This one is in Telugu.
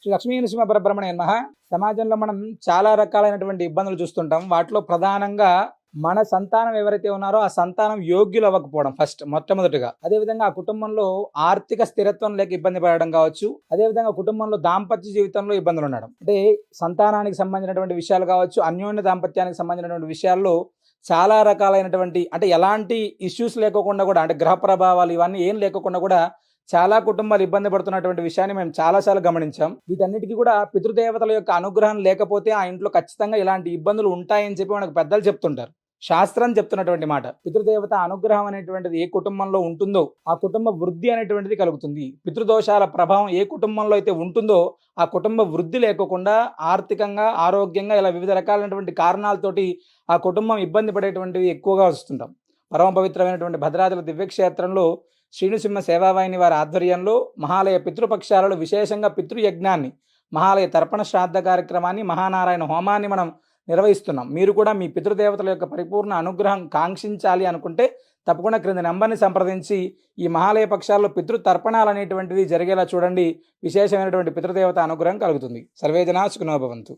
శ్రీ లక్ష్మీ నృసింహ పరబ్రహ్మణే నమః. సమాజంలో మనం చాలా రకాలైనటువంటి ఇబ్బందులు చూస్తుంటాం. వాటిలో ప్రధానంగా మన సంతానం ఎవరైతే ఉన్నారో ఆ సంతానం యోగ్యులు అవ్వకపోవడం మొట్టమొదటిగా. అదేవిధంగా ఆ కుటుంబంలో ఆర్థిక స్థిరత్వం లేక ఇబ్బంది పడడం కావచ్చు. అదేవిధంగా కుటుంబంలో దాంపత్య జీవితంలో ఇబ్బందులు ఉండడం. అంటే సంతానానికి సంబంధించినటువంటి విషయాలు కావచ్చు, అన్యోన్య దాంపత్యానికి సంబంధించినటువంటి విషయాల్లో చాలా రకాలైనటువంటి అంటే ఎలాంటి ఇష్యూస్ లేకోకుండా కూడా అంటే గ్రహ ప్రభావాలు ఇవన్నీ ఏం లేకోకుండా కూడా చాలా కుటుంబాలు ఇబ్బంది పడుతున్నటువంటి విషయాన్ని మేము చాలాసార్లు గమనించాం. వీటన్నిటికీ కూడా పితృదేవతల యొక్క అనుగ్రహం లేకపోతే ఆ ఇంట్లో ఖచ్చితంగా ఇలాంటి ఇబ్బందులు ఉంటాయని చెప్పి మనకు పెద్దలు చెప్తుంటారు. శాస్త్రం చెప్తున్నటువంటి మాట. పితృదేవత అనుగ్రహం అనేటువంటిది ఏ కుటుంబంలో ఉంటుందో ఆ కుటుంబ వృద్ధి అనేటువంటిది కలుగుతుంది. పితృదోషాల ప్రభావం ఏ కుటుంబంలో అయితే ఉంటుందో ఆ కుటుంబ వృద్ధి లేకోకుండా ఆర్థికంగా, ఆరోగ్యంగా ఇలా వివిధ రకాలైనటువంటి కారణాలతోటి ఆ కుటుంబం ఇబ్బంది పడేటువంటివి ఎక్కువగా వస్తుంటాం. పరమ పవిత్రమైనటువంటి భద్రాచల దివ్యక్షేత్రంలో శ్రీనృసింహ సేవావాహిని వారి ఆధ్వర్యంలో మహాలయ పితృపక్షాలలో విశేషంగా పితృయజ్ఞాన్ని, మహాలయ తర్పణ శ్రాద్ధ కార్యక్రమాన్ని, మహానారాయణ హోమాన్ని మనం నిర్వహిస్తున్నాం. మీరు కూడా మీ పితృదేవతల యొక్క పరిపూర్ణ అనుగ్రహం కాంక్షించాలి అనుకుంటే తప్పకుండా క్రింద నెంబర్ని సంప్రదించి ఈ మహాలయ పక్షాల్లో పితృతర్పణాలు అనేటువంటివి జరిగేలా చూడండి. విశేషమైనటువంటి పితృదేవత అనుగ్రహం కలుగుతుంది. సర్వేజనా సుఖినో భవంతు.